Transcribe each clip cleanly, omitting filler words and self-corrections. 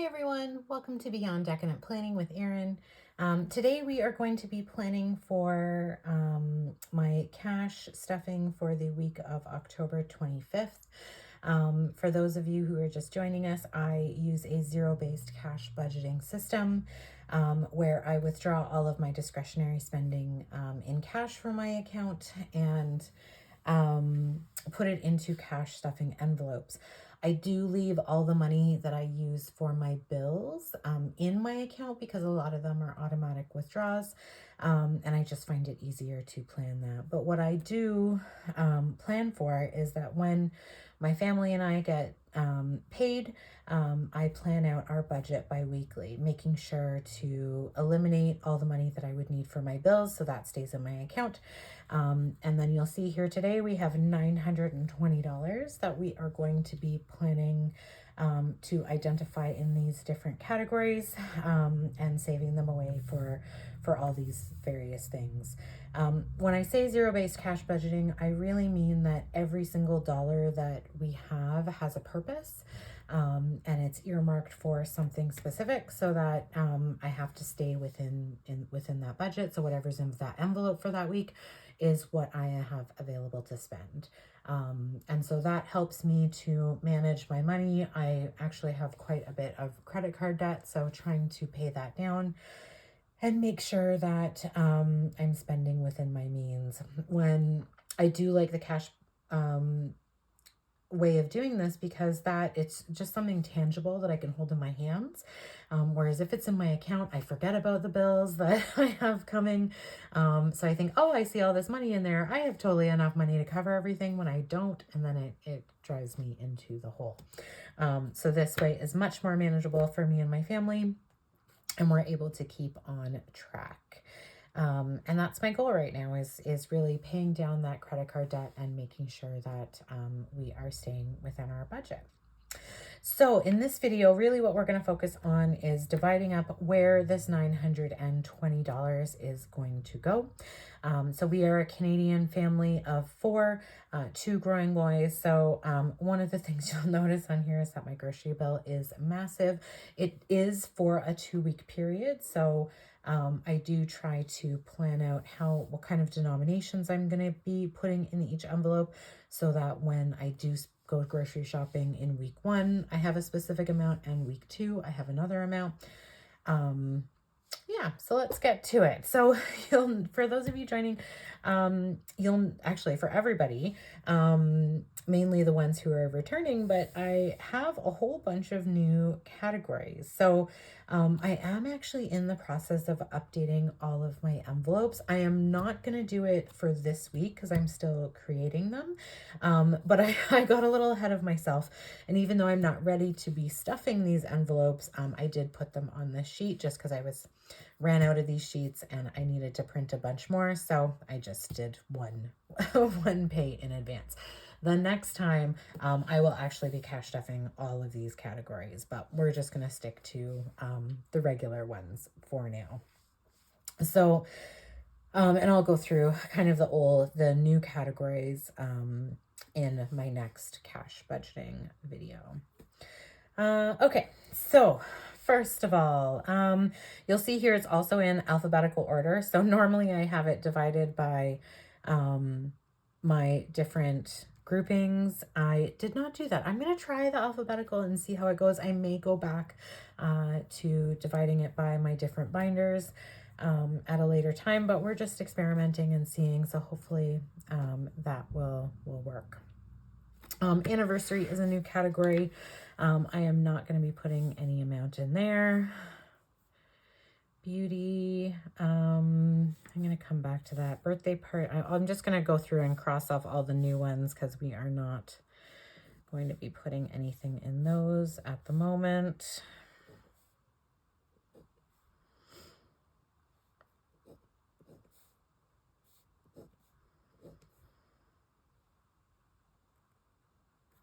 everyone, welcome to Beyond Decadent Planning with Erin. Today we are going to be planning for my cash stuffing for the week of October 25th. For those of you who are just joining us, I use a zero-based cash budgeting system where I withdraw all of my discretionary spending in cash from my account and put it into cash stuffing envelopes. I do leave all the money that I use for my bills in my account because a lot of them are automatic withdrawals, and I just find it easier to plan that. But what I do plan for is that when my family and I get paid, I plan out our budget bi-weekly, making sure to eliminate all the money that I would need for my bills, so that stays in my account. And then you'll see here today we have $920 that we are going to be planning to identify in these different categories and saving them away for all these various things. When I say zero-based cash budgeting, I really mean that every single dollar that we have has a purpose. And it's earmarked for something specific so that I have to stay within that budget. So whatever's in that envelope for that week is what I have available to spend. And so that helps me to manage my money. I actually have quite a bit of credit card debt, so trying to pay that down and make sure that I'm spending within my means. When I do like the cash way of doing this because that it's just something tangible that I can hold in my hands. Whereas if it's in my account, I forget about the bills that I have coming. So I think, oh, I see all this money in there. I have totally enough money to cover everything when I don't. And then it drives me into the hole. So this way is much more manageable for me and my family, and we're able to keep on track. And that's my goal right now is really paying down that credit card debt and making sure that we are staying within our budget. So in this video, really what we're going to focus on is dividing up where this $920 is going to go. So we are a Canadian family of four, two growing boys. So one of the things you'll notice on here is that my grocery bill is massive. It is for a 2-week period. So I do try to plan out what kind of denominations I'm going to be putting in each envelope so that when I do go grocery shopping in week 1, I have a specific amount, and week 2, I have another amount. Yeah, so let's get to it. So for those of you joining, you'll actually, for everybody, mainly the ones who are returning, but I have a whole bunch of new categories. So I am actually in the process of updating all of my envelopes. I am not going to do it for this week because I'm still creating them. But I got a little ahead of myself. And even though I'm not ready to be stuffing these envelopes, I did put them on this sheet just because I ran out of these sheets and I needed to print a bunch more. So I just did one pay in advance. The next time I will actually be cash stuffing all of these categories, but we're just going to stick to the regular ones for now. So, and I'll go through kind of the new categories in my next cash budgeting video. Okay, so first of all, you'll see here it's also in alphabetical order. So normally I have it divided by my different groupings. I did not do that. I'm going to try the alphabetical and see how it goes. I may go back to dividing it by my different binders at a later time, but we're just experimenting and seeing. So hopefully that will work. Anniversary is a new category. I am not going to be putting any amount in there. Beauty, I'm going to come back to that. Birthday party, I'm just going to go through and cross off all the new ones because we are not going to be putting anything in those at the moment.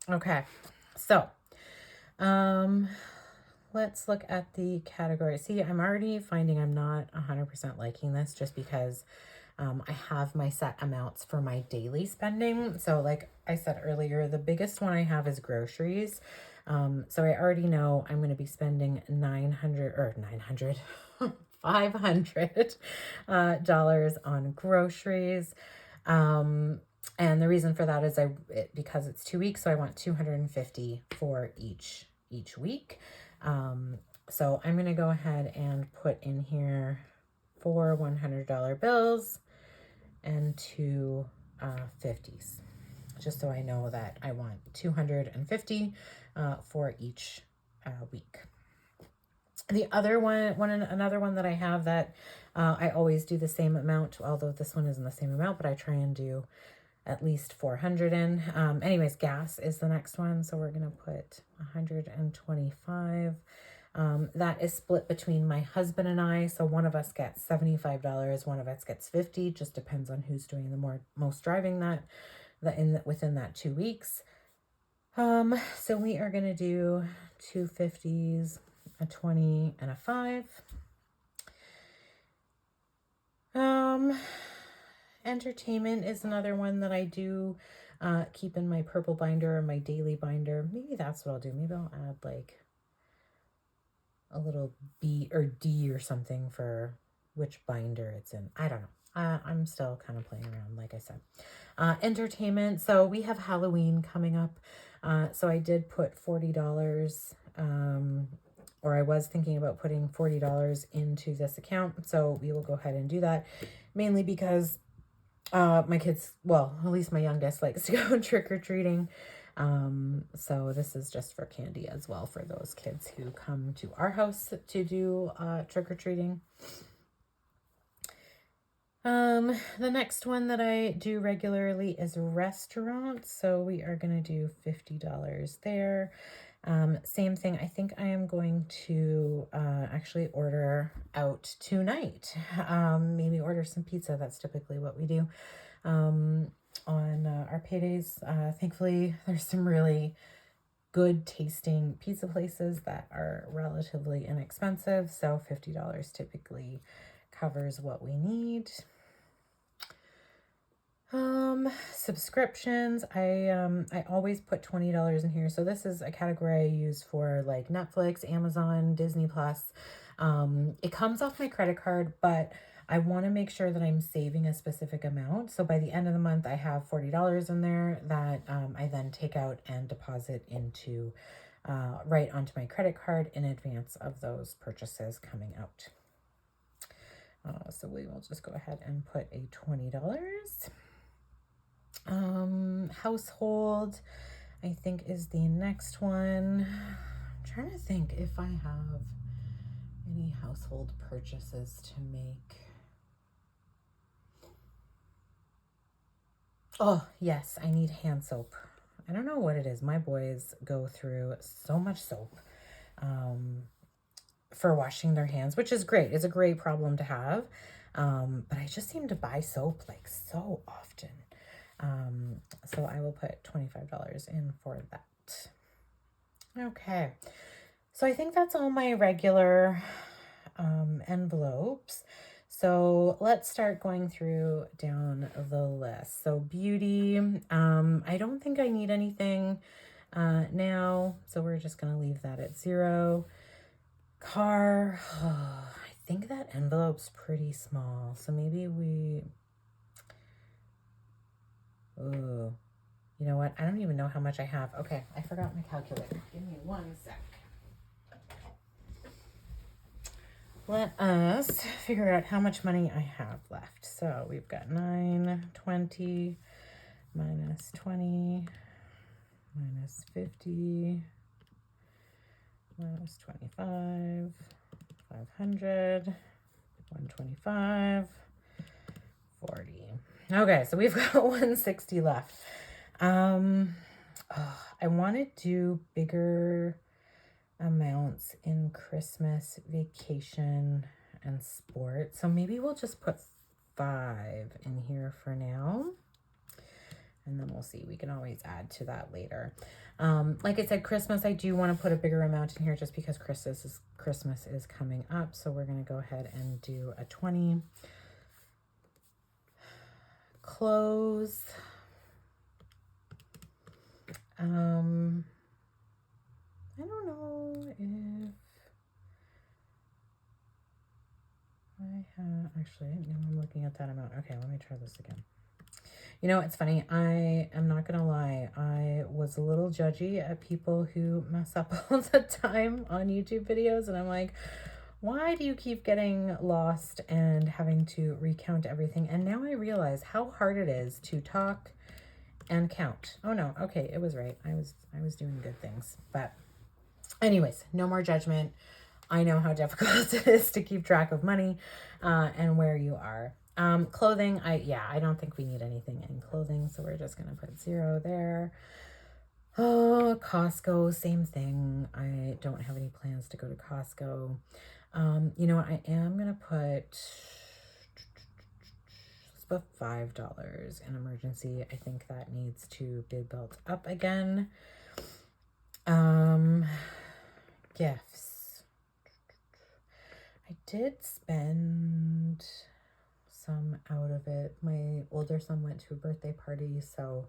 Okay, so let's look at the category. See, I'm already finding I'm not 100% liking this just because I have my set amounts for my daily spending. So like I said earlier, the biggest one I have is groceries. So I already know I'm going to be spending $500 dollars on groceries. And the reason for that is because it's 2 weeks, so I want 250 for each week. So I'm going to go ahead and put in here 4 $100 bills and 2 50s, just so I know that I want 250 for each week. The other another one that I have that I always do the same amount, although this one isn't the same amount, but I try and do at least 400 in. Anyways, gas is the next one, so we're gonna put 125. That is split between my husband and I, so one of us gets $75, one of us gets 50, just depends on who's doing the most driving within that 2 weeks. So we are gonna do 2 50s, a 20, and a 5. Entertainment is another one that I do keep in my purple binder or my daily binder. Maybe that's what I'll do. Maybe I'll add like a little B or D or something for which binder it's in. I don't know. I'm still kind of playing around, like I said. Entertainment. So we have Halloween coming up. So I did put $40, or I was thinking about putting $40 into this account. So we will go ahead and do that, mainly because my kids, well, at least my youngest likes to go trick-or-treating. So this is just for candy as well for those kids who come to our house to do trick-or-treating. The next one that I do regularly is restaurants. So we are going to do $50 there. Same thing. I think I am going to actually order out tonight. Maybe order some pizza. That's typically what we do on our paydays. Thankfully, there's some really good tasting pizza places that are relatively inexpensive. So $50 typically covers what we need. Subscriptions, I always put $20 in here. So this is a category I use for like Netflix, Amazon, Disney Plus. It comes off my credit card, but I want to make sure that I'm saving a specific amount. So by the end of the month, I have $40 in there that I then take out and deposit into right onto my credit card in advance of those purchases coming out. So we will just go ahead and put a $20. Household, I think, is the next one. I'm trying to think if I have any household purchases to make. Oh, yes, I need hand soap. I don't know what it is. My boys go through so much soap for washing their hands, which is great. It's a great problem to have. But I just seem to buy soap like so often. So I will put $25 in for that. Okay. So I think that's all my regular envelopes. So let's start going through down the list. So beauty, I don't think I need anything now. So we're just going to leave that at 0. Car, I think that envelope's pretty small. So maybe ooh, you know what? I don't even know how much I have. Okay, I forgot my calculator. Give me 1 sec. Let us figure out how much money I have left. So we've got 9, 20, minus 20, minus 50, minus 25, 500, 125, 40. Okay, so we've got 160 left. I want to do bigger amounts in Christmas, vacation, and sport. So maybe we'll just put 5 in here for now. And then we'll see. We can always add to that later. Like I said, Christmas, I do want to put a bigger amount in here just because Christmas is coming up. So we're going to go ahead and do a 20. Clothes. . 10 I don't know if I have, actually, now I'm looking at that amount. Okay, let me try this again. You know, it's funny. I am not going to lie. I was a little judgy at people who mess up all the time on YouTube videos. And I'm like, why do you keep getting lost and having to recount everything? And now I realize how hard it is to talk and count. Oh no. Okay. It was right. I was doing good things, but anyways, no more judgment. I know how difficult it is to keep track of money and where you are. Clothing, I don't think we need anything in clothing, so we're just going to put 0 there. Oh, Costco, same thing. I don't have any plans to go to Costco. You know what? I am going to put, let's put $5 in emergency. I think that needs to be built up again. Gifts. I did spend some out of it. My older son went to a birthday party, so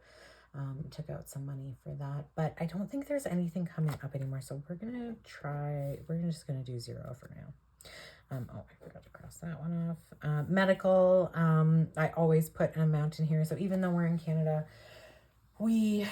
took out some money for that. But I don't think there's anything coming up anymore, so we're just gonna do 0 for now. Oh, I forgot to cross that one off. Medical, I always put an amount in here. So even though we're in Canada, we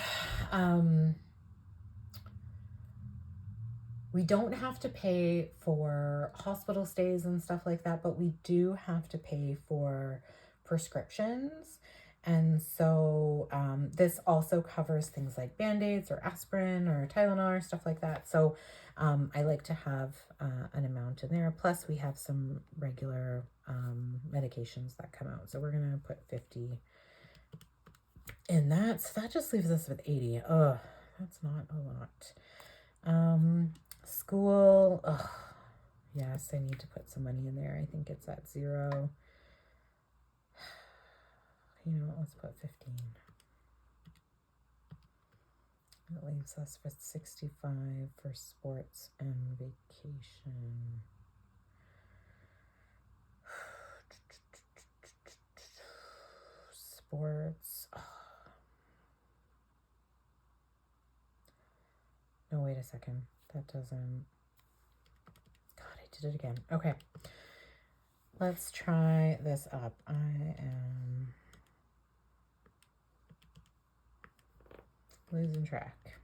don't have to pay for hospital stays and stuff like that, but we do have to pay for prescriptions. And so this also covers things like Band-Aids or aspirin or Tylenol or stuff like that. So I like to have an amount in there. Plus we have some regular medications that come out. So we're going to put 50 in that. So that just leaves us with 80. Ugh, that's not a lot. School, yes, I need to put some money in there. I think it's at 0. You know what, let's put 15. That leaves us with 65 for sports and vacation. Sports. No, wait a second. That doesn't... God, I did it again. Okay. Let's try this up. I am losing track.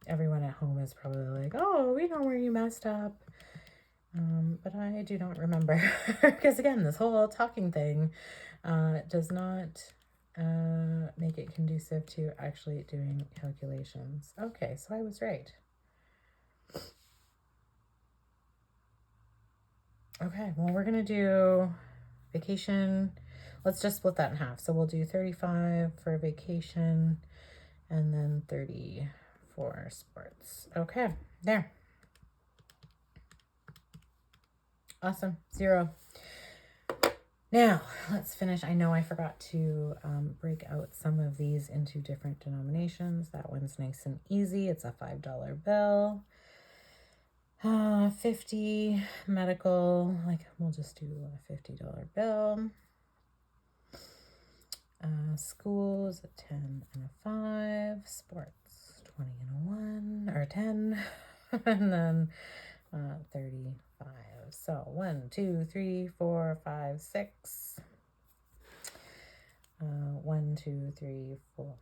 Everyone at home is probably like, oh, we know where you messed up. But I do not remember. Because again, this whole talking thing does not make it conducive to actually doing calculations. Okay, so I was right. Okay, well, we're going to do vacation. Let's just split that in half. So we'll do 35 for vacation and then 30 for sports. Okay, there. Awesome, 0. Now, let's finish. I know I forgot to break out some of these into different denominations. That one's nice and easy. It's a $5 bill. 50 medical, like we'll just do a $50 bill. School is a 10 and a 5. Sports, 20 and a 1, or 10. And then 35. So 1, 2, 3, 4, 5, 6. 1, 2, 3, 4.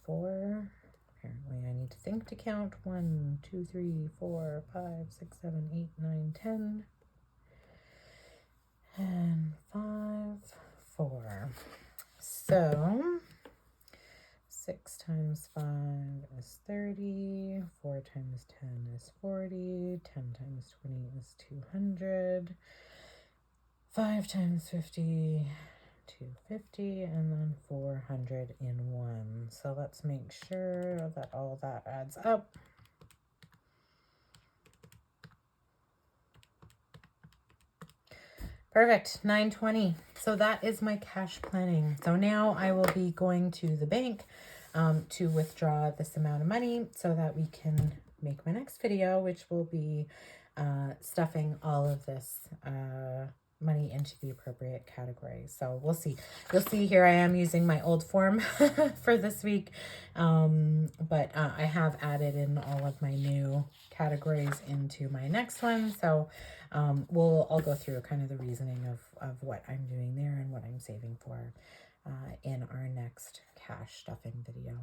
4. Apparently I need to think to count. 1, 2, 3, 4, 5, 6, 7, 8, 9, 10. And 5, 4. So 6 times 5 is 30. 4 times 10 is 40. 10 times 20 is 200. 5 times 50, 250, and then 400 in 1. So let's make sure that all that adds up. Perfect, 920. So that is my cash planning. So now I will be going to the bank to withdraw this amount of money so that we can make my next video, which will be stuffing all of this money into the appropriate category. So we'll see. You'll see here I am using my old form for this week, but I have added in all of my new categories into my next one. So I'll go through kind of the reasoning of what I'm doing there and what I'm saving for in our next cash stuffing video.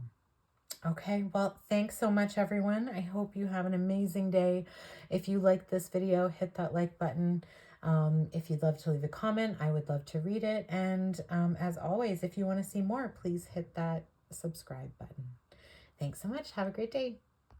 Okay, well, thanks so much, everyone. I hope you have an amazing day. If you liked this video, hit that like button. If you'd love to leave a comment, I would love to read it. And as always, if you want to see more, please hit that subscribe button. Thanks so much. Have a great day.